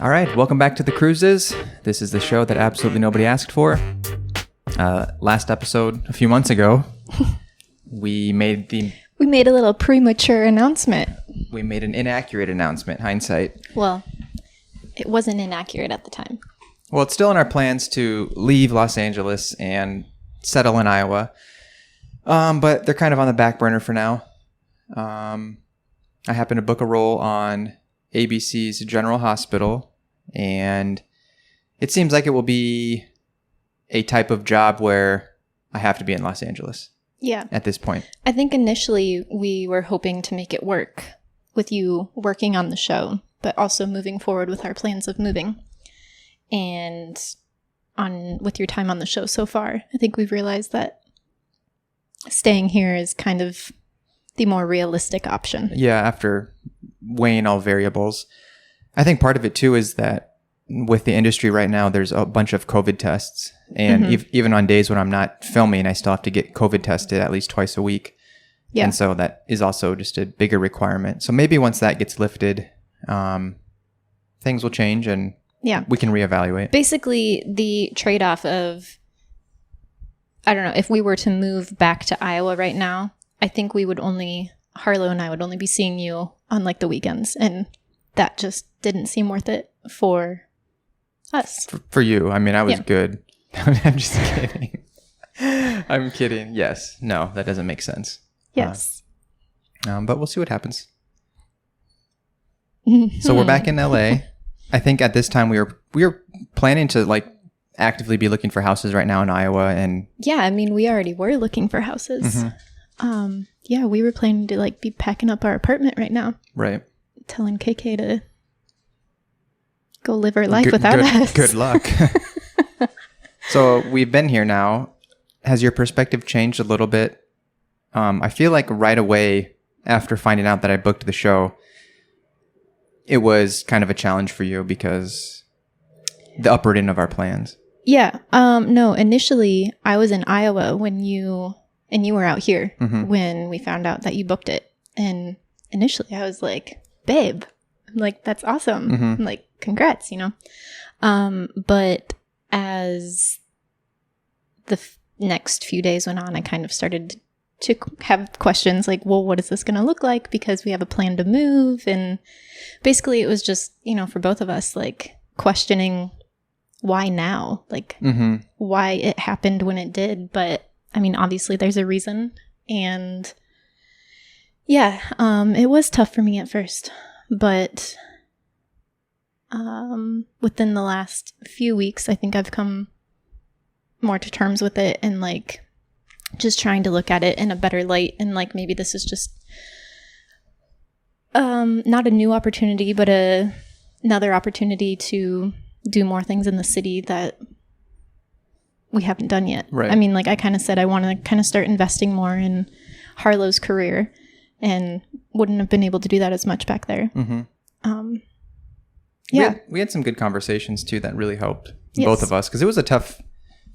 All right, welcome back to the KRUSES. This is the show that absolutely nobody asked for. Last episode, a few months ago, we made a little premature announcement. We made an inaccurate announcement, hindsight. Well, it wasn't inaccurate at the time. Well, it's still in our plans to leave Los Angeles and settle in Iowa. But they're kind of on the back burner for now. I happen to book a role on ABC's General Hospital, and it seems like it will be a type of job where I have to be in Los Angeles. Yeah. At this point. I think initially we were hoping to make it work with you working on the show, but also moving forward with our plans of moving. And with your time on the show so far, I think we've realized that staying here is kind of the more realistic option. Yeah, after weighing all variables. I think part of it too is that with the industry right now, there's a bunch of COVID tests. And even on days when I'm not filming, I still have to get COVID tested at least twice a week. Yeah. And so that is also just a bigger requirement. So maybe once that gets lifted, things will change and we can reevaluate. Basically, the trade-off of, I don't know, if we were to move back to Iowa right now, I think Harlow and I would only be seeing you on like the weekends. And that just didn't seem worth it for us. For you. I mean, I was good. I'm just kidding. I'm kidding. Yes. No, that doesn't make sense. Yes. But we'll see what happens. So we're back in LA. I think at this time we were planning to like actively be looking for houses right now in Iowa. And yeah, I mean, we already were looking for houses. Yeah, we were planning to like be packing up our apartment right now. Right. Telling KK to go live her life without us. Good luck. So we've been here now. Has your perspective changed a little bit? I feel like right away after finding out that I booked the show, it was kind of a challenge for you because the uprooting of our plans. Yeah. No, initially I was in Iowa when you were out here when we found out that you booked it. And initially I was like, babe, I'm like, that's awesome. I'm like, congrats, you know? But as the next few days went on, I kind of started to have questions like, well, what is this going to look like? Because we have a plan to move. And basically it was just, you know, for both of us, like questioning why now, like why it happened when it did. But I mean, obviously there's a reason. And yeah, it was tough for me at first, but within the last few weeks, I think I've come more to terms with it and like just trying to look at it in a better light. And like, maybe this is just not a new opportunity, but another opportunity to do more things in the city that we haven't done yet. Right. I mean, like I kind of said, I want to kind of start investing more in Harlow's career and wouldn't have been able to do that as much back there. Yeah. We had some good conversations too that really helped both of us because it was a tough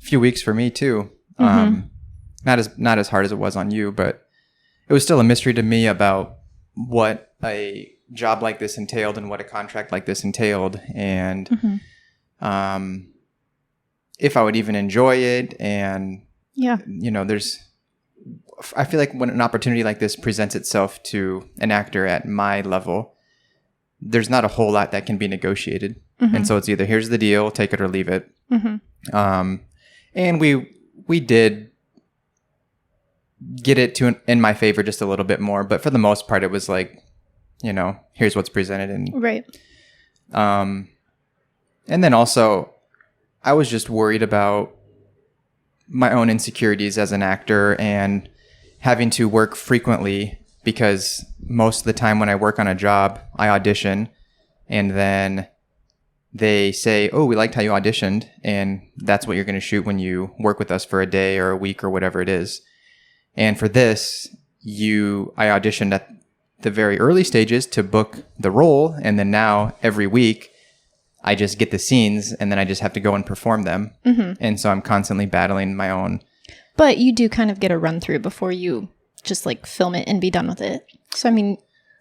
few weeks for me too. Not as hard as it was on you, but it was still a mystery to me about what a job like this entailed and what a contract like this entailed, and if I would even enjoy it. And you know, I feel like when an opportunity like this presents itself to an actor at my level, there's not a whole lot that can be negotiated. And so it's either here's the deal, take it or leave it. And we did get it in my favor just a little bit more, but for the most part it was like, you know, here's what's presented. And right. And then also I was just worried about my own insecurities as an actor and having to work frequently, because most of the time when I work on a job, I audition and then they say, oh, we liked how you auditioned, and that's what you're going to shoot when you work with us for a day or a week or whatever it is. And for this, I auditioned at the very early stages to book the role, and then now every week I just get the scenes and then I just have to go and perform them. And so I'm constantly battling my own. But you do kind of get a run through before you just like film it and be done with it. So I mean,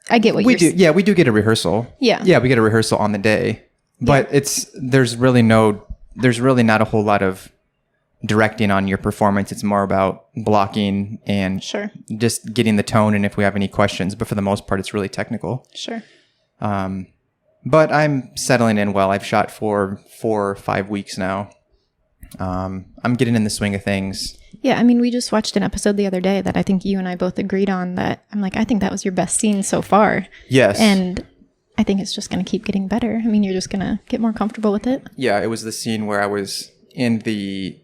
I get what we do. Yeah, we do get a rehearsal. Yeah. Yeah, we get a rehearsal on the day. But there's really not a whole lot of directing on your performance. It's more about blocking and Sure. just getting the tone and if we have any questions. But for the most part, it's really technical. Sure. But I'm settling in well. I've shot for 4 or 5 weeks now. I'm getting in the swing of things. Yeah, I mean, we just watched an episode the other day that I think you and I both agreed on that I'm like, I think that was your best scene so far. Yes. And I think it's just going to keep getting better. I mean, you're just going to get more comfortable with it. Yeah, it was the scene where I was in the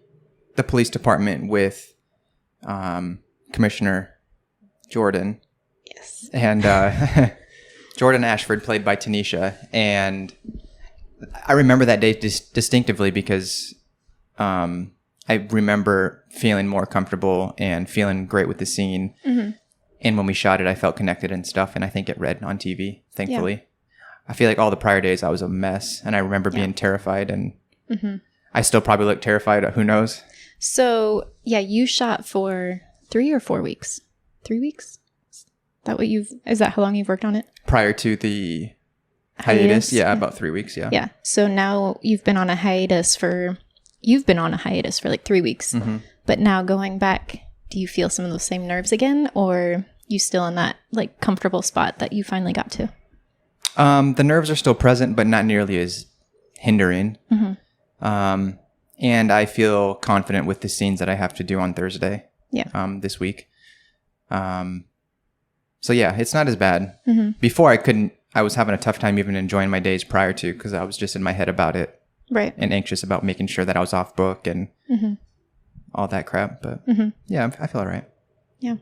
police department with Commissioner Jordan. Yes. And Jordan Ashford, played by Tanisha. And I remember that day distinctively because I remember feeling more comfortable and feeling great with the scene. Mm-hmm. And when we shot it, I felt connected and stuff. And I think it read on TV, thankfully. Yeah. I feel like all the prior days I was a mess. And I remember being terrified. And I still probably look terrified. Who knows? So, yeah, you shot for 3 or 4 weeks? 3 weeks? Is that how long you've worked on it? Prior to the hiatus? Yeah, about 3 weeks, yeah. Yeah. So now you've been on a hiatus for like 3 weeks. Mm-hmm. But now going back, do you feel some of those same nerves again? Or you still in that like comfortable spot that you finally got to? The nerves are still present, but not nearly as hindering. Mm-hmm. And I feel confident with the scenes that I have to do on Thursday. Yeah. This week. So yeah, it's not as bad. Mm-hmm. Before I was having a tough time even enjoying my days prior to, because I was just in my head about it. Right. And anxious about making sure that I was off book and all that crap. But yeah, I feel all right. Yeah.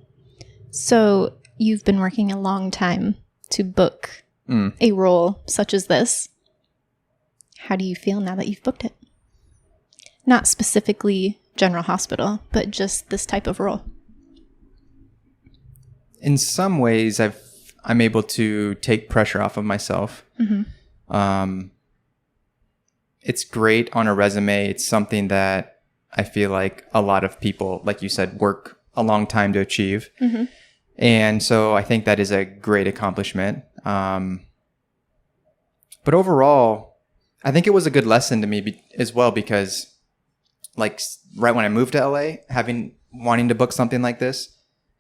So you've been working a long time to book a role such as this. How do you feel now that you've booked it? Not specifically General Hospital, but just this type of role. In some ways, I'm able to take pressure off of myself. Mm-hmm. It's great on a resume. It's something that I feel like a lot of people, like you said, work a long time to achieve. Mm-hmm. And so I think that is a great accomplishment. But overall, I think it was a good lesson to me as well, because like right when I moved to LA, wanting to book something like this,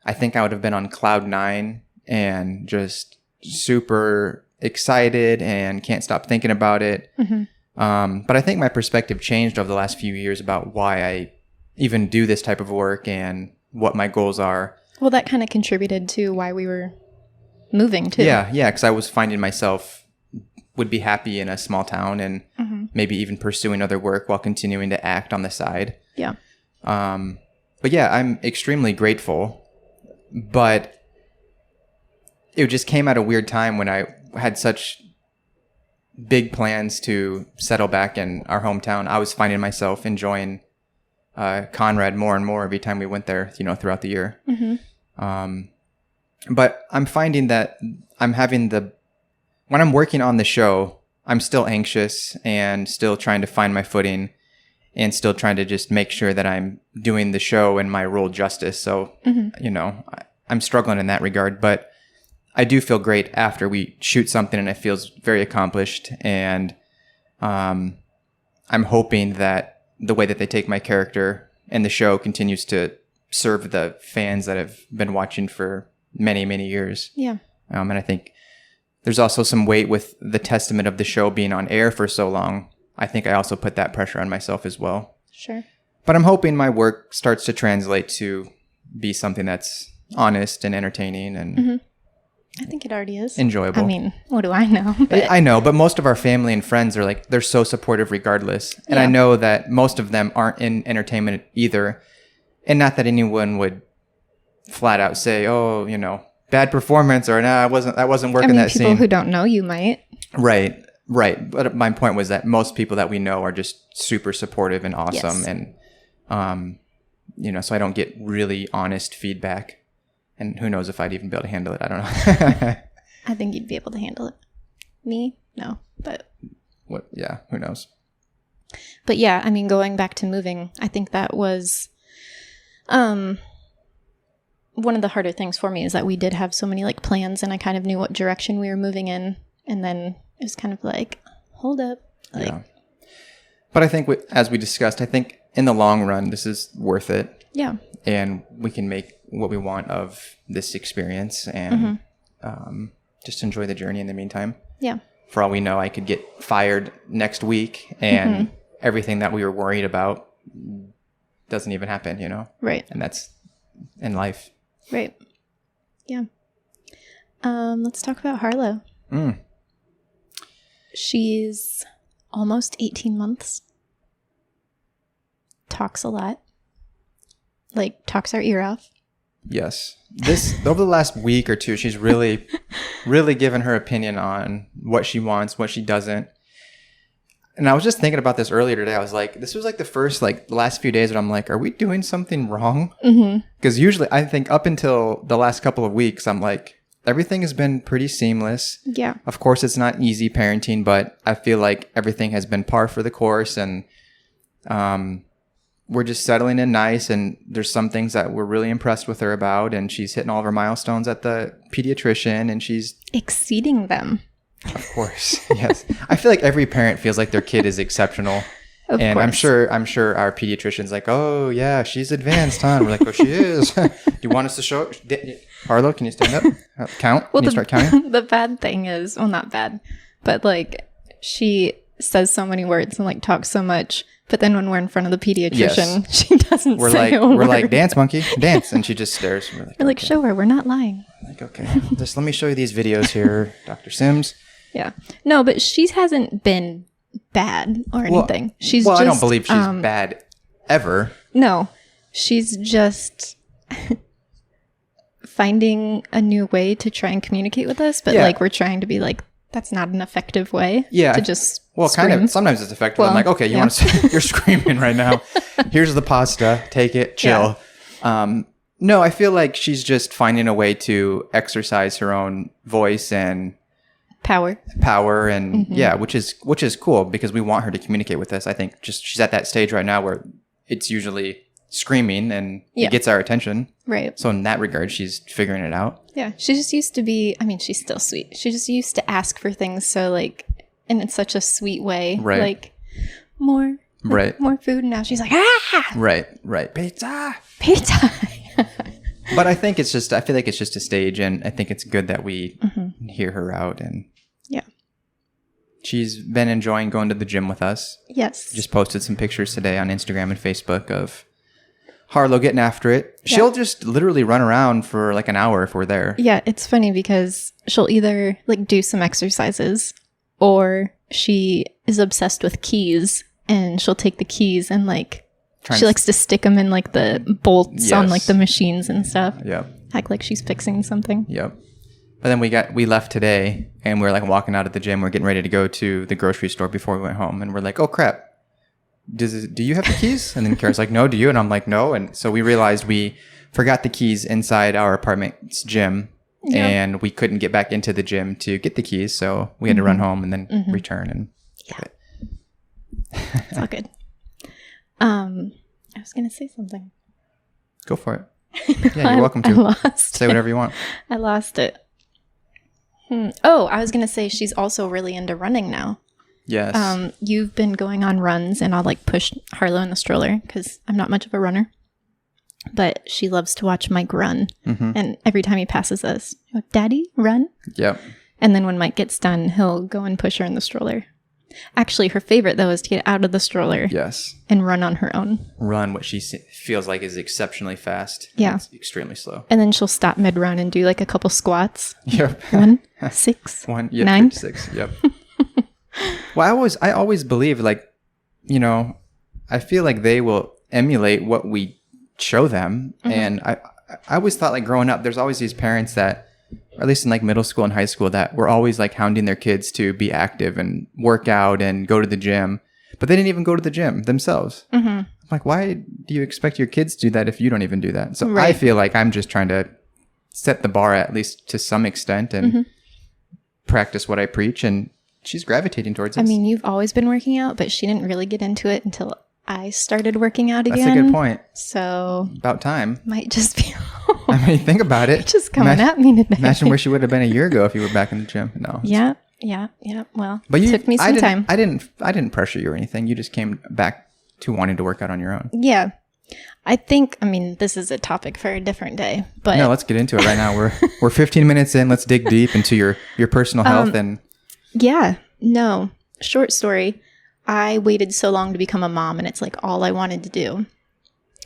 I think I would have been on cloud 9 and just super excited and can't stop thinking about it. Mm-hmm. But I think my perspective changed over the last few years about why I even do this type of work and what my goals are. Well, that kind of contributed to why we were moving too. Yeah, because I was finding myself would be happy in a small town and maybe even pursuing other work while continuing to act on the side. Yeah. But yeah, I'm extremely grateful. But it just came at a weird time when I had such big plans to settle back in our hometown. I was finding myself enjoying Conrad more and more every time we went there, throughout the year. Mm-hmm. But I'm finding that when I'm working on the show, I'm still anxious and still trying to find my footing and still trying to just make sure that I'm doing the show and my role justice. So, I'm struggling in that regard, but I do feel great after we shoot something and it feels very accomplished. And I'm hoping that the way that they take my character and the show continues to serve the fans that have been watching for many, many years. Yeah. And I think there's also some weight with the testament of the show being on air for so long. I think I also put that pressure on myself as well. Sure. But I'm hoping my work starts to translate to be something that's honest and entertaining and I think it already is. Enjoyable. I mean, what do I know? But I know, but most of our family and friends are they're so supportive regardless. And I know that most of them aren't in entertainment either. And not that anyone would flat out say, oh, bad performance or I wasn't working that scene. People who don't know you might. Right. But my point was that most people that we know are just super supportive and awesome. Yes. And, so I don't get really honest feedback. And who knows if I'd even be able to handle it. I don't know. I think you'd be able to handle it. Me? No. But what? Yeah, who knows? But yeah, going back to moving, I think that was one of the harder things for me is that we did have so many plans and I kind of knew what direction we were moving in. And then it was kind of hold up. Like, yeah. But I think, as we discussed, I think in the long run, this is worth it. Yeah. And we can make what we want of this experience and just enjoy the journey in the meantime. Yeah. For all we know, I could get fired next week and everything that we were worried about doesn't even happen, you know? Right. And that's in life. Right. Yeah. Let's talk about Harlow. She's almost 18 months. Talks a lot. Like, talks our ear off. Yes. Over the last week or two, she's really, really given her opinion on what she wants, what she doesn't. And I was just thinking about this earlier today. I was like, this was like the first, like, the last few days that I'm like, are we doing something wrong? Because usually, I think up until the last couple of weeks, I'm like, everything has been pretty seamless. Yeah. Of course, it's not easy parenting, but I feel like everything has been par for the course, and we're just settling in nice. And there's some things that we're really impressed with her about, and she's hitting all of her milestones at the pediatrician, and she's exceeding them. Of course, yes. I feel like every parent feels like their kid is exceptional. Of and course. I'm sure our pediatrician's like, oh yeah, she's advanced, huh? And we're like, oh, she is. Do you want us to show? Harlow, can you stand up? Count? Well, can you start counting? The bad thing is, well, not bad, but like she says so many words and like talks so much, but then when we're in front of the pediatrician, she doesn't say a word. We're like, dance, monkey, dance, and she just stares. We're like, okay. Show her, we're not lying. Like, okay, just let me show you these videos here, Dr. Sims. Yeah. No, but she hasn't been bad or anything. She's I just, don't believe she's bad ever. No, she's just finding a new way to try and communicate with us, but like we're trying to be like, that's not an effective way to just scream. Kind of. Sometimes it's effective. I'm like, okay, want to? You're screaming right now. Here's the pasta. Take it. Chill. Yeah. No, I feel like she's just finding a way to exercise her own voice and power, and which is cool because we want her to communicate with us. I think just she's at that stage right now where it's usually screaming and it gets our attention. Right. So in that regard, she's figuring it out. Yeah. She just used to be, I mean, she's still sweet. She just used to ask for things so like, and in such a sweet way. Right. Like, more food. And now she's like, ah! Right. Pizza. But I feel like it's just a stage, and I think it's good that we hear her out. And she's been enjoying going to the gym with us. Yes. Just posted some pictures today on Instagram and Facebook of Harlow getting after it. Yeah. She'll just literally run around for like an hour if we're there. Yeah, it's funny because she'll either like do some exercises or she is obsessed with keys, and she'll take the keys and like she likes to stick them in like the bolts on like the machines and stuff. Yep. Act like she's fixing something. Yep. But then we left today, and we're like walking out of the gym. We're getting ready to go to the grocery store before we went home, and we're like, oh crap. Do you have the keys? And then Cara's like, no, do you? And I'm like, no. And so we realized we forgot the keys inside our apartment's gym, and we couldn't get back into the gym to get the keys. So we had to run home and then return. And it's all good. I was going to say something. Go for it. Yeah, you're welcome to. I lost Say whatever you want. I lost it. Oh, I was going to say she's also really into running now. Yes. You've been going on runs, and I'll like push Harlow in the stroller because I'm not much of a runner. But she loves to watch Mike run. And every time he passes us, he'll go, Daddy, run. Yep. And then when Mike gets done, he'll go and push her in the stroller. Actually, her favorite, though, is to get out of the stroller. Yes. And run on her own. Run what she feels like is exceptionally fast. Yeah. It's extremely slow. And then she'll stop mid-run and do like a couple squats. Yep. 1, 6, 9. 6. Yep. Well, I always believe, like, you know, I feel like they will emulate what we show them. And I always thought, like, growing up, there's always these parents that, or at least in like middle school and high school, that were always like hounding their kids to be active and work out and go to the gym, but they didn't even go to the gym themselves. I'm like, why do you expect your kids to do that if you don't even do that? So I feel like I'm just trying to set the bar at least to some extent and practice what I preach, and she's gravitating towards it. I mean, you've always been working out, but she didn't really get into it until I started working out again. That's a good point. So about time. Might just be. I mean, think about it. Just coming at me today. Imagine where she would have been a year ago if you were back in the gym. No. Yeah. Yeah. Well, But it took me some time. I didn't pressure you or anything. You just came back to wanting to work out on your own. Yeah. I mean, this is a topic for a different day, but no, let's get into it right now. We're 15 minutes in. Let's dig deep into your personal health and. Yeah. No. Short story. I waited so long to become a mom, and it's like all I wanted to do.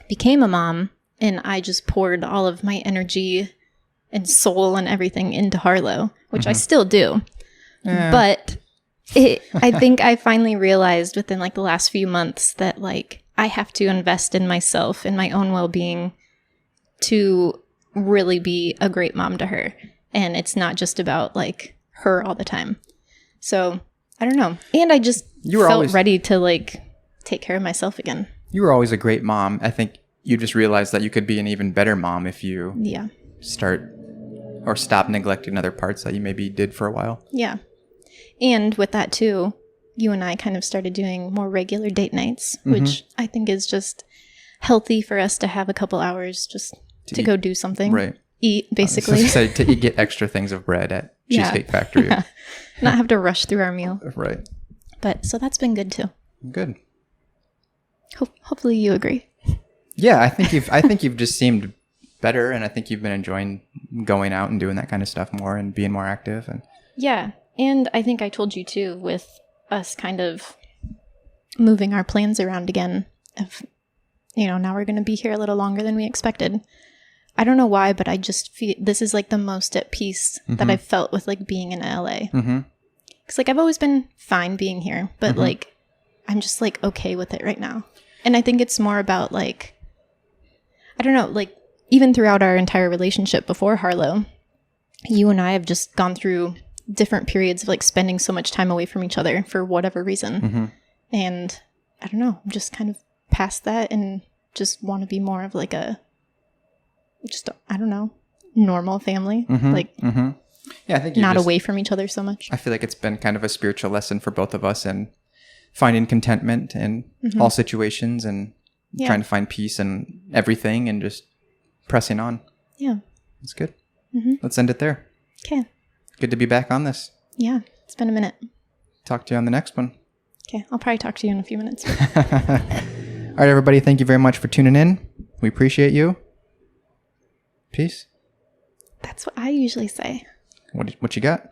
Became a mom, and I just poured all of my energy and soul and everything into Harlow, which I still do. Yeah. But I think I finally realized within like the last few months that like I have to invest in myself and my own well-being to really be a great mom to her. And it's not just about like her all the time. So I don't know. And I just felt ready to like take care of myself again. You were always a great mom. I think you just realized that you could be an even better mom if you start or stop neglecting other parts that you maybe did for a while. Yeah. And with that too, you and I kind of started doing more regular date nights, which I think is just healthy for us to have a couple hours just to go do something. Right. Eat, basically. To get extra things of bread at Cheesecake Factory. Yeah. Not have to rush through our meal. Right. But so that's been good too. Good. Hopefully you agree. Yeah, I think you've just seemed better, and I think you've been enjoying going out and doing that kind of stuff more and being more active. And yeah, and I think I told you too, with us kind of moving our plans around again. Of, now we're going to be here a little longer than we expected. I don't know why, but I just feel this is like the most at peace that I've felt with like being in LA. Because like I've always been fine being here, but like I'm just like okay with it right now. And I think it's more about like, I don't know, like even throughout our entire relationship before Harlow, you and I have just gone through different periods of like spending so much time away from each other for whatever reason. And I don't know, I'm just kind of past that and just want to be more of like I don't know, normal family. Yeah, I think not away from each other so much. I feel like it's been kind of a spiritual lesson for both of us in finding contentment in all situations and trying to find peace in everything and just pressing on. Yeah. That's good. Let's end it there. Okay. Good to be back on this. Yeah. It's been a minute. Talk to you on the next one. Okay. I'll probably talk to you in a few minutes. All right, everybody. Thank you very much for tuning in. We appreciate you. Peace. That's what I usually say. What you got?